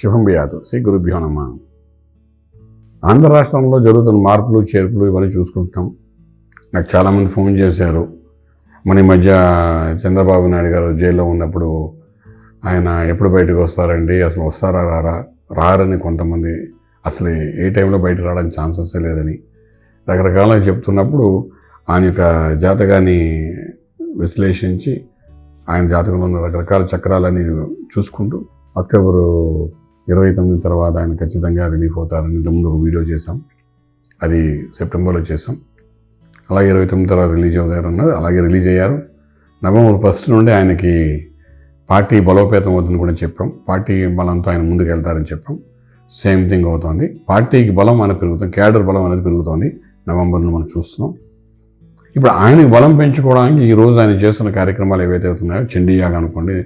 శుభం బియాదు శ్రీ గురుభ్యో నమః. ఆంధ్ర రాష్ట్రంలో జరుగుతున్న మార్పులు చేర్పులు ఇవన్నీ చూసుకుంటున్నాం. నాకు చాలామంది ఫోన్ చేశారు. మన ఈ మధ్య చంద్రబాబు నాయుడు గారు జైల్లో ఉన్నప్పుడు ఆయన ఎప్పుడు బయటకు వస్తారండి, అసలు వస్తారా రారని కొంతమంది, అసలు ఏ టైంలో బయటకు రావడానికి ఛాన్సెస్ లేదని రకరకాలుగా చెప్తున్నప్పుడు ఆయన యొక్క జాతకాన్ని విశ్లేషించి ఆయన జాతకంలో ఉన్న రకరకాల చక్రాలని చూసుకుంటూ అక్టోబరు 29 తర్వాత ఆయన ఖచ్చితంగా రిలీఫ్ అవుతారని ఇంతకుముందు ఒక వీడియో చేశాం. అది సెప్టెంబర్లో చేసాం. అలాగే 29 తర్వాత రిలీజ్ అవుతారన్నారు. అలాగే రిలీజ్ అయ్యారు. నవంబర్ 1 నుండి ఆయనకి పార్టీ బలోపేతం అవుతుందని కూడా చెప్పాం. పార్టీ బలంతో ఆయన ముందుకు వెళ్తారని చెప్పాం. సేమ్ థింగ్ అవుతుంది. పార్టీకి బలం అనేది పెరుగుతుంది, క్యాడర్ బలం అనేది పెరుగుతుంది. నవంబర్లో మనం చూస్తున్నాం. ఇప్పుడు ఆయనకి బలం పెంచుకోవడానికి ఈరోజు ఆయన చేస్తున్న కార్యక్రమాలు ఏవైతే అవుతున్నాయో, చండీ యాగం అనుకోండి,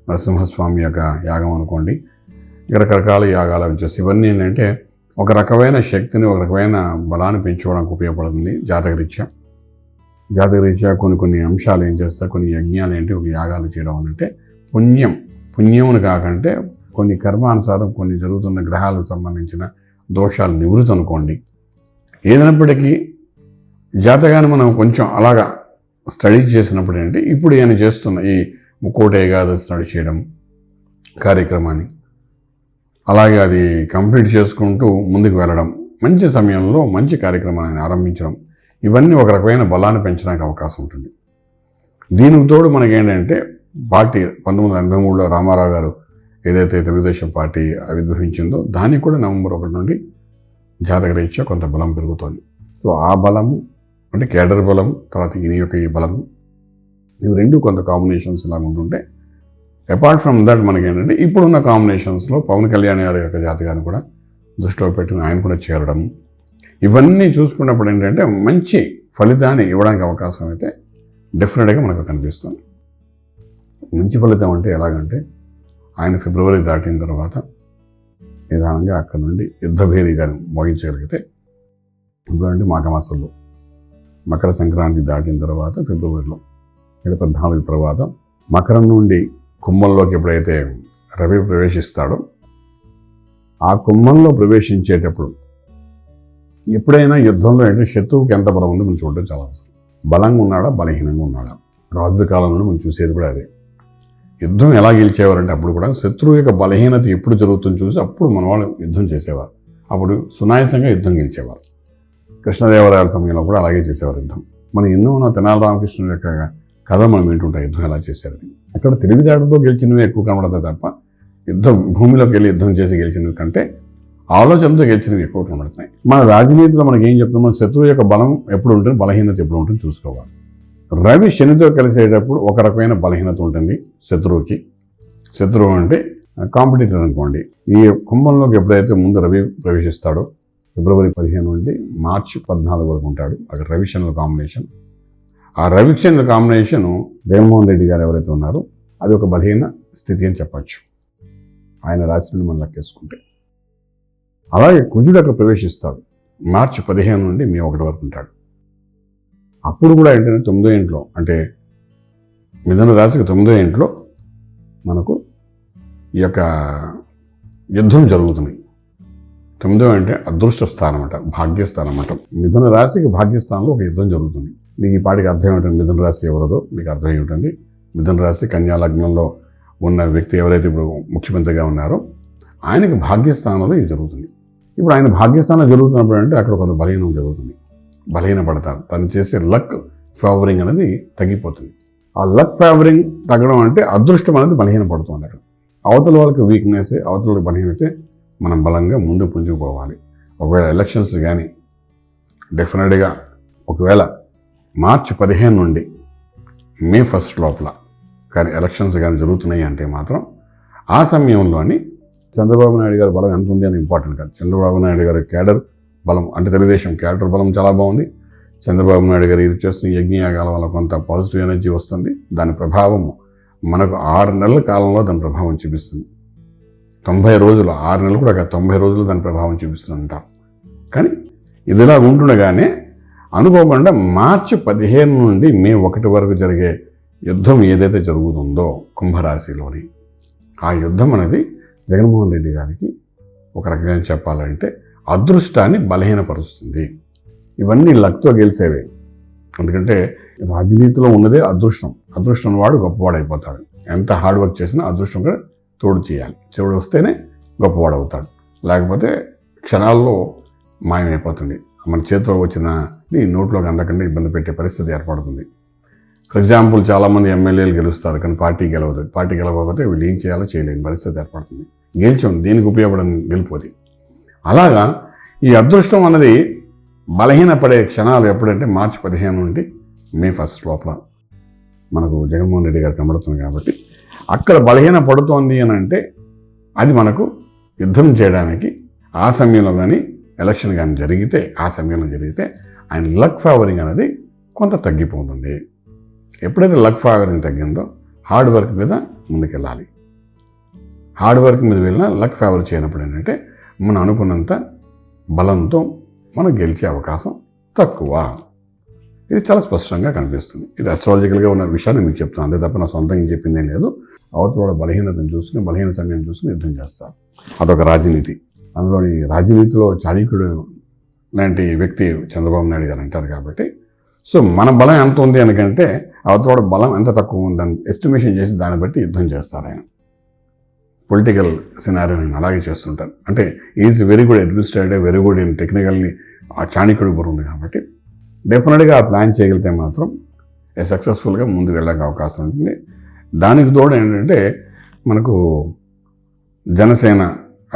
నరసింహస్వామి యొక్క యాగం అనుకోండి, రకరకాల యాగాలు వచ్చేసి ఇవన్నీ ఏంటంటే ఒక రకమైన శక్తిని, ఒక రకమైన బలాన్ని పెంచుకోవడానికి ఉపయోగపడుతుంది. జాతకరీత్యా కొన్ని అంశాలు ఏం చేస్తా, కొన్ని యజ్ఞాలు ఏంటి, ఒక యాగాలు చేయడం అంటే పుణ్యమును కాకంటే కొన్ని కర్మానుసారం కొన్ని జరుగుతున్న గ్రహాలకు సంబంధించిన దోషాలు నివృత్తి అనుకోండి. ఏదైనప్పటికీ జాతకాన్ని మనం కొంచెం అలాగా స్టడీ చేసినప్పుడు ఏంటి, ఇప్పుడు ఆయన చేస్తున్న ఈ ముక్కోటి ఏకాదశి స్టడీ చేయడం కార్యక్రమాన్ని, అలాగే అది కంప్లీట్ చేసుకుంటూ ముందుకు వెళ్ళడం, మంచి సమయంలో మంచి కార్యక్రమాన్ని ఆరంభించడం, ఇవన్నీ ఒక రకమైన బలాన్ని పెంచడానికి అవకాశం ఉంటుంది. దీనికి తోడు మనకేంటంటే పార్టీ 1983లో రామారావు గారు ఏదైతే తెలుగుదేశం పార్టీ ఆవిర్భవించిందో దానికి కూడా నవంబర్ 1 నుండి జాతకరీత్యా కొంత బలం పెరుగుతుంది. సో ఆ బలము అంటే కేడర్ బలం, తర్వాత ఈయన యొక్క ఈ బలము, ఇవి రెండు కొంత కాంబినేషన్స్ ఇలా ఉంటుంటే, అపార్ట్ ఫ్రమ్ దట్ మనకేంటంటే ఇప్పుడున్న కాంబినేషన్స్లో పవన్ కళ్యాణ్ గారి యొక్క జాతకాన్ని కూడా దృష్టిలో పెట్టుకుని ఆయన కూడా చేరడం, ఇవన్నీ చూసుకున్నప్పుడు ఏంటంటే మంచి ఫలితాన్ని ఇవ్వడానికి అవకాశం అయితే డెఫినెట్గా మనకు కనిపిస్తుంది. మంచి ఫలితం అంటే ఎలాగంటే ఆయన ఫిబ్రవరి దాటిన తర్వాత నిదానంగా అక్కడ నుండి యుద్ధభేరీగాని మోగించగలిగితే, ఫిబ్రవరి అంటే మాఘమాసంలో మకర సంక్రాంతి దాటిన తర్వాత ఫిబ్రవరిలో 14 తర్వాత మకరం నుండి కుంభంలోకి ఎప్పుడైతే రవి ప్రవేశిస్తాడో, ఆ కుంభంలో ప్రవేశించేటప్పుడు ఎప్పుడైనా యుద్ధంలో అంటే శత్రువుకి ఎంత బలం ఉందో మనం చూడడం చాలా అవసరం. బలంగా ఉన్నాడా, బలహీనంగా ఉన్నాడా, రాజుల కాలంలో మనం చూసేది కూడా అదే. యుద్ధం ఎలా గెలిచేవారంటే అప్పుడు కూడా శత్రువు యొక్క బలహీనత ఎప్పుడు జరుగుతుందో చూసి అప్పుడు మన వాళ్ళు యుద్ధం చేసేవారు. అప్పుడు సునాయాసంగా యుద్ధం గెలిచేవారు. కృష్ణదేవరాయల సమయంలో కూడా అలాగే చేసేవారు యుద్ధం. మనం ఎన్నో తెనాలి రామకృష్ణుడి యొక్క కథ మనం వింటుంటాం, యుద్ధం ఎలా చేశారని. అక్కడ తెలివితేటలతో గెలిచినవి ఎక్కువ కనబడతాయి తప్ప యుద్ధం భూమిలోకి వెళ్ళి యుద్ధం చేసి గెలిచినవి కంటే ఆలోచనతో గెలిచినవి ఎక్కువ కనబడుతున్నాయి. మన రాజనీతిలో మనకి ఏం చెప్తున్నాం, శత్రువు యొక్క బలం ఎప్పుడు ఉంటుంది, బలహీనత ఎప్పుడు ఉంటుంది చూసుకోవాలి. రవి శనితో కలిసేటప్పుడు ఒక రకమైన బలహీనత ఉంటుంది శత్రువుకి. శత్రువు అంటే కాంపిటీటర్ అనుకోండి. ఈ కుంభంలోకి ఎప్పుడైతే ముందు రవి ప్రవేశిస్తాడో ఫిబ్రవరి 15 నుండి మార్చి 14 వరకు ఉంటాడు. అక్కడ రవిశనుల కాంబినేషన్. ఆ రవిశనుల కాంబినేషను జగన్మోహన్ రెడ్డి గారు ఎవరైతే ఉన్నారో అది ఒక బలహీన స్థితి అని చెప్పచ్చు, ఆయన రాశి నుండి మనం లెక్కేసుకుంటే. అలాగే కుజుడు అక్కడ ప్రవేశిస్తాడు మార్చి 15 నుండి మే 1 వరకు ఉంటాడు. అప్పుడు కూడా ఏంటంటే 9వ ఇంట్లో, అంటే మిథున రాశికి 9వ ఇంట్లో మనకు ఈ యొక్క యుద్ధం జరుగుతుంది. 9వ అంటే అదృష్ట స్థానం అంట, భాగ్యస్థానం అంట. మిథున రాశికి భాగ్యస్థానంలో ఒక యుద్ధం జరుగుతుంది. మీకు ఈ పాటికి అర్థం ఏమిటండి మిథున రాశి ఎవరదో మీకు అర్థం ఏమిటండి. మిథున రాశి కన్యా లగ్నంలో ఉన్న వ్యక్తి ఎవరైతే ఇప్పుడు ముఖ్యమంత్రిగా ఉన్నారో ఆయనకి భాగ్యస్థానంలో ఇది జరుగుతుంది. ఇప్పుడు ఆయన భాగ్యస్థానం జరుగుతున్నప్పుడు అంటే అక్కడ కొంత బలహీనం జరుగుతుంది, బలహీనపడతారు. తను చేసే లక్ ఫేవరింగ్ అనేది తగ్గిపోతుంది. ఆ లక్ ఫేవరింగ్ తగ్గడం అంటే అదృష్టం అనేది బలహీనపడుతుంది. అక్కడ అవతల వాళ్ళకి వీక్నెస్, అవతల వాళ్ళకి బలహీనతే మనం బలంగా ముందు పుంజుకుపోవాలి. ఒకవేళ ఎలక్షన్స్ కానీ డెఫినెట్గా ఒకవేళ మార్చి 15 నుండి మే 1 లోపల కానీ ఎలక్షన్స్ కానీ జరుగుతున్నాయి అంటే మాత్రం ఆ సమయంలోని చంద్రబాబు నాయుడు గారి బలం ఎంత ఉంది అని ఇంపార్టెంట్ కాదు. చంద్రబాబు నాయుడు గారి క్యాడర్ బలం అంటే తెలుగుదేశం క్యాడర్ బలం చాలా బాగుంది. చంద్రబాబు నాయుడు గారు ఇది చేస్తున్న యజ్ఞయాగాల వల్ల కొంత పాజిటివ్ ఎనర్జీ వస్తుంది. దాని ప్రభావం మనకు 6 నెలల కాలంలో దాని ప్రభావం చూపిస్తుంది. 90 రోజులు, 6 నెలలు కూడా 90 రోజులు దాని ప్రభావం చూపిస్తుంటాం. కానీ ఇదిలా ఉంటుండగానే అనుకోకుండా మార్చి 15 నుండి మే 1 వరకు జరిగే యుద్ధం ఏదైతే జరుగుతుందో కుంభరాశిలోని, ఆ యుద్ధం అనేది జగన్మోహన్ రెడ్డి గారికి ఒక రకంగా చెప్పాలంటే అదృష్టాన్ని బలహీనపరుస్తుంది. ఇవన్నీ లక్తో గెలిచేవే. ఎందుకంటే రాజనీతిలో ఉన్నదే అదృష్టం. అదృష్టం వాడు గొప్పవాడు అయిపోతాడు. ఎంత హార్డ్ వర్క్ చేసినా అదృష్టం కూడా తోడు చేయాలి. తోడు వస్తేనే గొప్పవాడు అవుతాడు. లేకపోతే క్షణాల్లో మాయమైపోతుంది. మన చేతిలో వచ్చినది నోట్లోకి అందకుండా ఇబ్బంది పెట్టే పరిస్థితి ఏర్పడుతుంది. ఫర్ ఎగ్జాంపుల్, చాలామంది ఎమ్మెల్యేలు గెలుస్తారు కానీ పార్టీ గెలవదు. పార్టీ గెలవకపోతే వీళ్ళు ఏం చేయాలో చేయలేని పరిస్థితి ఏర్పడుతుంది. గెలిచాం, దీనికి ఉపయోగపడడం గెలిపోది. అలాగా ఈ అదృష్టం అన్నది బలహీనపడే క్షణాలు ఎప్పుడంటే మార్చి 15 నుండి మే 1 లోపల మనకు జగన్మోహన్ రెడ్డి గారు కనబడుతుంది. కాబట్టి అక్కడ బలహీన పడుతోంది అని అంటే అది మనకు యుద్ధం చేయడానికి ఆ సమయంలో కానీ ఎలక్షన్ కానీ జరిగితే, ఆ సమయంలో జరిగితే ఆయన లక్ ఫేవరింగ్ అనేది కొంత తగ్గిపోతుంది. ఎప్పుడైతే లక్ ఫేవరింగ్ తగ్గిందో హార్డ్ వర్క్ మీద ముందుకెళ్ళాలి. హార్డ్ వర్క్ మీద వెళ్ళినా లక్ ఫేవర్ చేయనప్పుడు ఏంటంటే మనం అనుకున్నంత బలంతో మనం గెలిచే అవకాశం తక్కువ. ఇది చాలా స్పష్టంగా కనిపిస్తుంది. ఇది అస్ట్రాలజికల్గా ఉన్న విషయాన్ని మీకు చెప్తున్నాను. అంతే తప్ప నా సొంతంగా చెప్పిందేం లేదు. అవతల బలహీనతను చూసుకుని, బలహీన సమయం చూసుకుని యుద్ధం చేస్తారు. అదొక రాజనీతి. అందులోని రాజనీతిలో చాణక్యుడు లాంటి వ్యక్తి చంద్రబాబు నాయుడు గారు అంటారు. కాబట్టి సో మన బలం ఎంత ఉంది అనకంటే అవతల బలం ఎంత తక్కువ ఉందని ఎస్టిమేషన్ చేసి దాన్ని బట్టి యుద్ధం చేస్తారు. ఆయన పొలిటికల్ సినారియోని అలాగే చేస్తుంటారు. అంటే is very good administrator, very good in టెక్నికల్ని ఆ చాణక్యుడు బుర్ర ఉంది. కాబట్టి డెఫినెట్గా ఆ ప్లాన్ చేయగలిగితే మాత్రం సక్సెస్ఫుల్గా ముందుకు వెళ్ళడానికి అవకాశం ఉంటుంది. దానికి తోడు ఏంటంటే మనకు జనసేన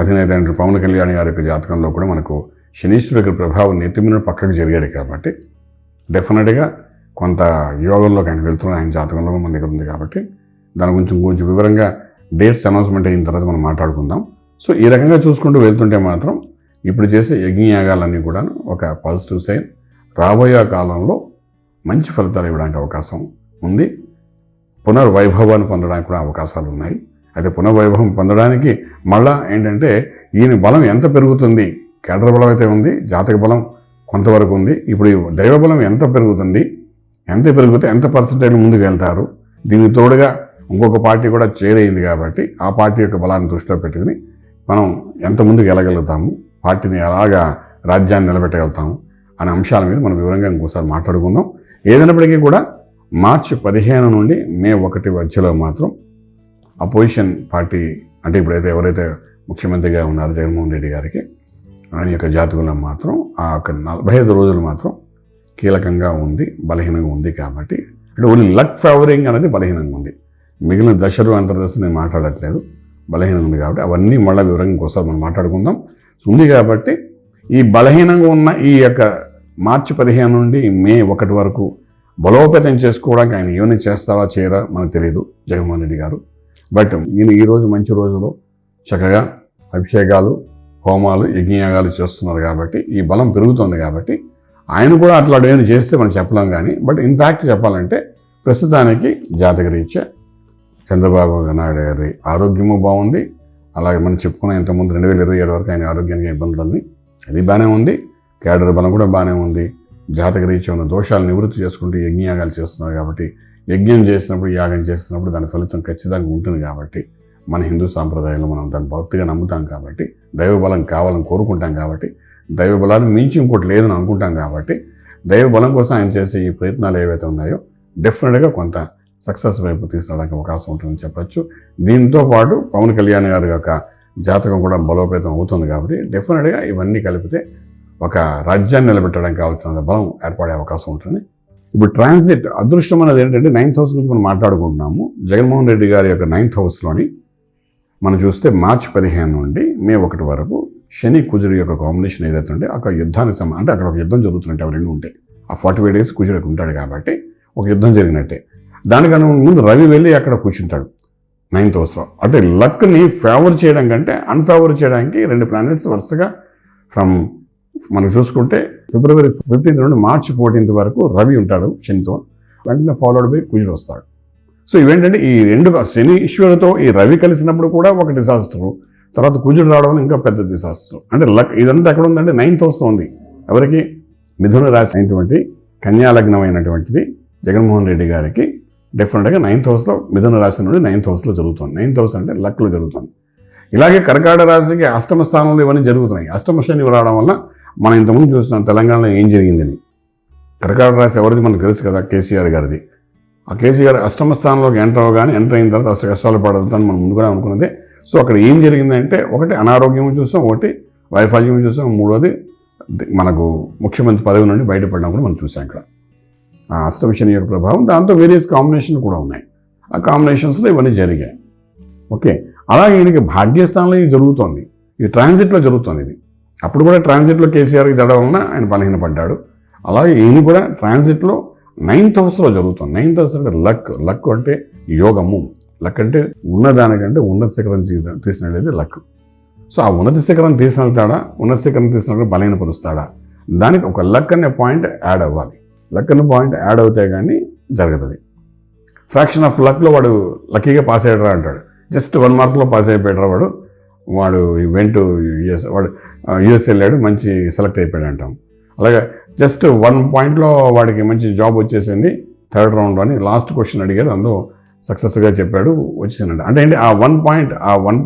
అధినేత పవన్ కళ్యాణ్ గారి యొక్క జాతకంలో కూడా మనకు శనీశ్వరుడి యొక్క ప్రభావం నెత్తిమిన పక్కకు జరిగాడు. కాబట్టి డెఫినెట్గా కొంత యోగంలోకి ఆయన వెళ్తున్నాడు. ఆయన జాతకంలో మన దగ్గర ఉంది. కాబట్టి దాని గురించి కొంచెం వివరంగా డేట్స్ అనౌన్స్మెంట్ అయిన తర్వాత మనం మాట్లాడుకుందాం. సో ఈ రకంగా చూసుకుంటూ వెళ్తుంటే మాత్రం ఇప్పుడు చేసే యజ్ఞయాగాలన్నీ కూడా ఒక పాజిటివ్ సైన్. రాబోయే కాలంలో మంచి ఫలితాలు ఇవ్వడానికి అవకాశం ఉంది. పునర్వైభవాన్ని పొందడానికి కూడా అవకాశాలు ఉన్నాయి. అయితే పునర్వైభవం పొందడానికి మళ్ళా ఏంటంటే ఈయన బలం ఎంత పెరుగుతుంది, కేంద్ర బలం అయితే ఉంది, జాతక బలం కొంతవరకు ఉంది. ఇప్పుడు దైవ బలం ఎంత పెరుగుతుంది, ఎంత పెరిగితే ఎంత పర్సెంటేజ్ ముందుకు వెళ్తారు. దీనికి తోడుగా ఇంకొక పార్టీ కూడా చేరైంది. కాబట్టి ఆ పార్టీ యొక్క బలాన్ని దృష్టిలో పెట్టుకుని మనం ఎంత ముందుకు వెళ్ళగలుగుతాము, పార్టీని ఎలాగా రాజ్యాన్ని నిలబెట్టగలుగుతాము అనే అంశాల మీద మనం వివరంగా ఇంకోసారి మాట్లాడుకుందాం. ఏదైనప్పటికీ కూడా మార్చి 15 నుండి మే 1 మధ్యలో మాత్రం అపోజిషన్ పార్టీ అంటే ఇప్పుడైతే ఎవరైతే ముఖ్యమంత్రిగా ఉన్నారో జగన్మోహన్ రెడ్డి గారికి ఆయన యొక్క జాతకంలో మాత్రం ఆ యొక్క 45 రోజులు మాత్రం కీలకంగా ఉంది, బలహీనంగా ఉంది. కాబట్టి అంటే ఓన్లీ లక్ ఫేవరింగ్ అనేది బలహీనంగా ఉంది. మిగిలిన దశలు అంతర్దశలు నేను మాట్లాడట్లేదు, బలహీనంగా ఉంది. కాబట్టి అవన్నీ మళ్ళీ వివరంగా ఇంకోసారి మనం మాట్లాడుకుందాం. ఉంది కాబట్టి ఈ బలహీనంగా ఉన్న ఈ యొక్క మార్చి 15 నుండి మే 1 వరకు బలోపేతం చేసుకోవడానికి ఆయన ఏమైనా చేస్తారా చేయరా మనకు తెలియదు జగన్మోహన్ రెడ్డి గారు. బట్ ఈయన ఈరోజు మంచి రోజులో చక్కగా అభిషేకాలు, హోమాలు, యజ్ఞయాగాలు చేస్తున్నారు. కాబట్టి ఈ బలం పెరుగుతుంది. కాబట్టి ఆయన కూడా అట్లా ఏమైనా చేస్తే మనం చెప్పలేం. కానీ బట్ ఇన్ఫ్యాక్ట్ చెప్పాలంటే ప్రస్తుతానికి జాతకరీత్యా చంద్రబాబు నాయుడు గారి ఆరోగ్యము బాగుంది. అలాగే మనం చెప్పుకున్న ఇంతకుముందు 2027 వరకు ఆయన ఆరోగ్యానికి ఇబ్బందులు ఉంది, అది బాగానే ఉంది. కేడర్ బలం కూడా బాగానే ఉంది. జాతకరీత్యా ఉన్న దోషాలు నివృత్తి చేసుకుంటూ యజ్ఞయాగాలు చేస్తున్నారు. కాబట్టి యజ్ఞం చేసినప్పుడు, యాగం చేసినప్పుడు దాని ఫలితం ఖచ్చితంగా ఉంటుంది. కాబట్టి మన హిందూ సాంప్రదాయంలో మనం దాన్ని భక్తిగా నమ్ముతాం. కాబట్టి దైవబలం కావాలని కోరుకుంటాం. కాబట్టి దైవబలాన్ని మించి ఇంకోటి లేదని అనుకుంటాం. కాబట్టి దైవబలం కోసం ఆయన చేసే ఈ ప్రయత్నాలు ఏవైతే ఉన్నాయో డెఫినెట్గా కొంత సక్సెస్ వైపు తీసుకురావడానికి అవకాశం ఉంటుందని చెప్పచ్చు. దీంతో పాటు పవన్ కళ్యాణ్ గారి యొక్క జాతకం కూడా బలోపేతం అవుతుంది. కాబట్టి డెఫినెట్గా ఇవన్నీ కలిపితే ఒక రాజ్యాన్ని నిలబెట్టడానికి కావాల్సిన బలం ఏర్పడే అవకాశం ఉంటుంది. ఇప్పుడు ట్రాన్సిట్ అదృష్టం అనేది ఏంటంటే 9th హౌస్ గురించి మనం మాట్లాడుకుంటున్నాము. జగన్మోహన్ రెడ్డి గారి యొక్క 9th హౌస్లోని మనం చూస్తే మార్చి 15 నుండి మే 1 వరకు శని కుజుడు యొక్క కాంబినేషన్ ఏదైతే ఉంటే ఒక యుద్ధానికి అంటే అక్కడ ఒక యుద్ధం జరుగుతున్నట్టే అవి రెండు ఉంటాయి. ఆ 45 days కుజుడికి ఉంటాడు. కాబట్టి ఒక యుద్ధం జరిగినట్టే. దానికన్నా ముందు రవి వెళ్ళి అక్కడ కూర్చుంటాడు 9th హౌస్లో. అంటే లక్ని ఫేవర్ చేయడం కంటే అన్ఫేవర్ చేయడానికి 2 ప్లానెట్స్ వరుసగా ఫ్రమ్ మనం చూసుకుంటే ఫిబ్రవరి 15 నుండి మార్చి 14 వరకు రవి ఉంటాడు శనితో. వెంటనే ఫాలోడ్ బై కుజుడు వస్తాడు. సో ఇవేంటంటే ఈ రెండు శని ఈశ్వరుతో ఈ రవి కలిసినప్పుడు కూడా ఒక డిసాస్టర్, తర్వాత కుజుడు రావడం ఇంకా పెద్ద డిసాస్టర్. అంటే లక్ ఇదంతా ఎక్కడ ఉందంటే 9th హౌస్లో ఉంది. ఎవరికి? మిథున రాశి అయినటువంటి కన్యా లగ్నం అయినటువంటిది జగన్మోహన్ రెడ్డి గారికి డెఫినెట్గా 9th హౌస్లో, మిథున రాశి నుండి 9th హౌస్లో జరుగుతుంది. 9th హౌస్ అంటే లక్లో జరుగుతుంది. ఇలాగే కర్కాటక రాశికి అష్టమ స్థానంలో ఇవన్నీ జరుగుతున్నాయి. అష్టమ శని రావడం వల్ల మనం ఇంతకుముందు చూస్తున్నాం తెలంగాణలో ఏం జరిగిందని. కర్కాటక రాశి ఎవరిది మనకు తెలుసు కదా, కేసీఆర్ గారిది. ఆ కేసీఆర్ అష్టమ స్థానంలోకి ఎంటర్ అయిన తర్వాత అసలు కష్టాలు పడుతుందని మనం ముందు కూడా అనుకున్నదే. సో అక్కడ ఏం జరిగిందంటే ఒకటి అనారోగ్యం చూసాం, ఒకటి వైఫల్యం చూసాం, మూడోది మనకు ముఖ్యమంత్రి పదవి నుండి బయటపడడం కూడా మనం చూసాం ఇక్కడ. ఆ అష్టమ శని యొక్క ప్రభావం, దాంతో వేరియస్ కాంబినేషన్లు కూడా ఉన్నాయి. ఆ కాంబినేషన్స్లో ఇవన్నీ జరిగాయి. ఓకే, అలాగే ఈయనకి భాగ్యస్థానంలో ఇది జరుగుతోంది, ఇది ట్రాన్సిట్లో జరుగుతుంది. ఇది అప్పుడు కూడా ట్రాన్సిట్లో కేసీఆర్కి జరగడం వలన ఆయన బలహీనపడ్డాడు. అలాగే ఈయన కూడా ట్రాన్సిట్లో 9th హౌస్లో జరుగుతుంది. 9th హౌస్ అంటే లక్ అంటే యోగము. లక్ అంటే ఉన్నదానికంటే ఉన్నత శిఖరం తీసినట్లయితే లక్. సో ఆ ఉన్నత శిఖరం తీసుకెళ్తాడా, ఉన్నత శిఖరం తీసినప్పుడు బలహీనపరుస్తాడా, దానికి ఒక లక్ అనే పాయింట్ యాడ్ అవ్వాలి. లక్ అనే పాయింట్ యాడ్ అవుతే కానీ జరుగుతుంది. ఫ్రాక్షన్ ఆఫ్ లక్లో వాడు లక్కీగా పాస్ అయ్యాడరా అంటాడు. జస్ట్ 1 మార్క్లో పాస్ అయిపోయాడు వాడు ఈవెంట్ వాడు యూఎస్ వెళ్ళాడు, మంచి సెలెక్ట్ అయిపోయాడు అంటాం. అలాగే జస్ట్ 1 పాయింట్లో వాడికి మంచి జాబ్ వచ్చేసింది 3rd రౌండ్లో అని లాస్ట్ క్వశ్చన్ అడిగాడు, అందులో సక్సెస్గా చెప్పాడు, వచ్చేసిందంట. అంటే ఏంటి, ఆ 1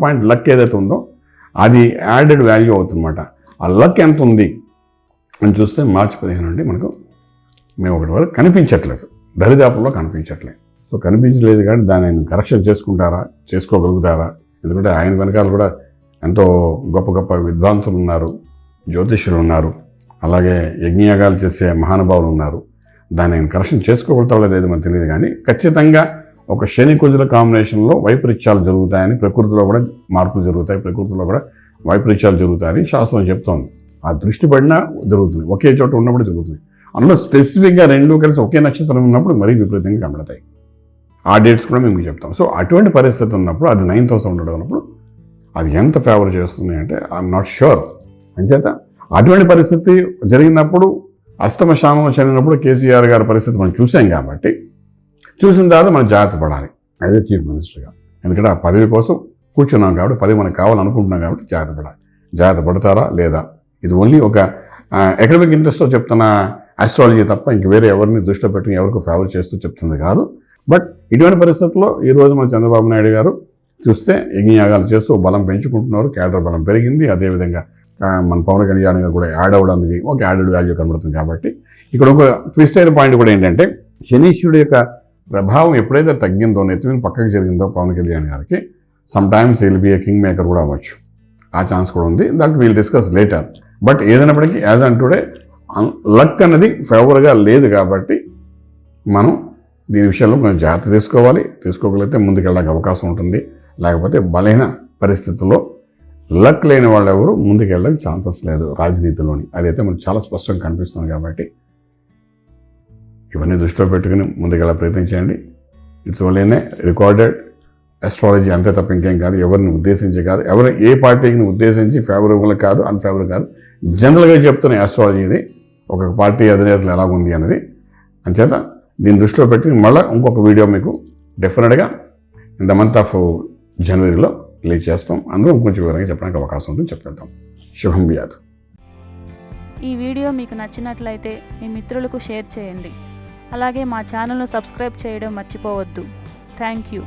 పాయింట్ లక్ ఏదైతే ఉందో అది యాడెడ్ వాల్యూ అవుతుందన్నమాట. ఆ లక్ ఎంత ఉంది అని చూస్తే మార్చి 15 నుండి మనకు మే 1 వరకు కనిపించట్లేదు, దరిదాపుల్లో కనిపించట్లేదు. సో కనిపించలేదు కానీ దాన్ని ఆయన కరెక్షన్ చేసుకోగలుగుతారా? ఎందుకంటే ఆయన వెనకాల కూడా ఎంతో గొప్ప గొప్ప విద్వాంసులు ఉన్నారు, జ్యోతిష్యులు ఉన్నారు, అలాగే యజ్ఞయాగాలు చేసే మహానుభావులు ఉన్నారు. దాన్ని ఆయన కరెక్షన్ చేసుకోగలుగుతారో లేదో మనకు తెలియదు. కానీ ఖచ్చితంగా ఒక శని కుజుల కాంబినేషన్లో వైపరీత్యాలు జరుగుతాయని, ప్రకృతిలో కూడా మార్పులు జరుగుతాయి, ప్రకృతిలో కూడా వైపరీత్యాలు జరుగుతాయని శాస్త్రం చెప్తోంది. ఆ దృష్టి పడినా జరుగుతుంది, ఒకే చోట ఉన్నప్పుడు జరుగుతుంది. అందులో స్పెసిఫిక్గా 2 కలిసి ఒకే నక్షత్రం ఉన్నప్పుడు మరీ విపరీతంగా కనబడతాయి. ఆ డేట్స్ కూడా మేము చెప్తాం. సో అటువంటి పరిస్థితి ఉన్నప్పుడు, అది 9th హౌస్ ఉండడం ఉన్నప్పుడు అది ఎంత ఫేవర్ చేస్తుంది అంటే ఐఎమ్ నాట్ షూర్. అంచేత అటువంటి పరిస్థితి జరిగినప్పుడు అష్టమ స్థానంలో చదివినప్పుడు కేసీఆర్ గారి పరిస్థితి మనం చూసాం కాబట్టి, చూసిన తర్వాత మనం జాగ్రత్త పడాలి యాజ్ ఏ చీఫ్ మినిస్టర్గా. ఎందుకంటే ఆ పదవి కోసం కూర్చున్నాం కాబట్టి, పదవి మనకు కావాలనుకుంటున్నాం కాబట్టి జాగ్రత్త పడాలి. జాగ్రత్త పడతారా లేదా, ఇది ఓన్లీ ఒక ఎకడమిక్ ఇంట్రెస్ట్తో చెప్తున్న ఆస్ట్రాలజీ తప్ప ఇంక వేరే ఎవరిని దృష్టిలో పెట్టుకుని ఎవరికి ఫేవర్ చేస్తూ చెప్తుంది కాదు. బట్ ఇటువంటి పరిస్థితుల్లో ఈరోజు మన చంద్రబాబు నాయుడు గారు చూస్తే యజ్ఞయాగాలు చేస్తూ బలం పెంచుకుంటున్నారు, క్యాడర్ బలం పెరిగింది. అదేవిధంగా మన పవన్ కళ్యాణ్ గారు కూడా యాడ్ అవ్వడానికి ఒక యాడెడ్ వాల్యూ కనబడుతుంది. కాబట్టి ఇక్కడ ఒక ట్విస్ట్ అయిన పాయింట్ కూడా ఏంటంటే, శనీశ్వరుడు యొక్క ప్రభావం ఎప్పుడైతే తగ్గిందో, నెత్తిమీద పక్కకి జరిగిందో పవన్ కళ్యాణ్ గారికి, some times will be a king maker కూడా అవ్వచ్చు. ఆ ఛాన్స్ కూడా ఉంది. That will discuss later. But ఏదైనప్పటికీ యాజ్ ఆన్ టుడే లక్ అన్నది ఫేవర్గా లేదు కాబట్టి మనం దీని విషయంలో కొంచెం జాగ్రత్త తీసుకోగలిగితే ముందుకెళ్ళడానికి అవకాశం ఉంటుంది. లేకపోతే బలహీన పరిస్థితుల్లో లక్ లేని వాళ్ళు ఎవరు ముందుకెళ్ళడానికి ఛాన్సెస్ లేదు రాజనీతిలోని. అదైతే మనకు చాలా స్పష్టంగా కనిపిస్తుంది. కాబట్టి ఇవన్నీ దృష్టిలో పెట్టుకుని ముందుకెళ్ళ ప్రయత్నించండి. ఇట్స్ ఓన్లీ రికార్డెడ్ అస్ట్రాలజీ అంతే తప్ప ఇంకేం కాదు. ఎవరిని ఉద్దేశించి కాదు, ఏ పార్టీని ఉద్దేశించి ఫేవరబుల్ కాదు, అన్ఫేవరబుల్ కాదు. జనరల్గా చెప్తున్న అస్ట్రాలజీ ఇది, ఒక పార్టీ అధినేతలు ఎలాగుంది అనేది. అంచేత దీన్ని దృష్టిలో పెట్టి మళ్ళీ ఇంకొక వీడియో మీకు డెఫినెట్గా ఇన్ ద మంత్ ఆఫ్ జనవరిలో రిలీజ్ చేస్తాం. అందులో కొంచెం వివరంగా చెప్పడానికి అవకాశం ఉంటుంది, చెప్పేద్దాం. శుభం బియాత్. ఈ వీడియో మీకు నచ్చినట్లయితే మీ మిత్రులకు షేర్ చేయండి. అలాగే మా ఛానల్ను సబ్స్క్రైబ్ చేయడం మర్చిపోవద్దు. Thank you.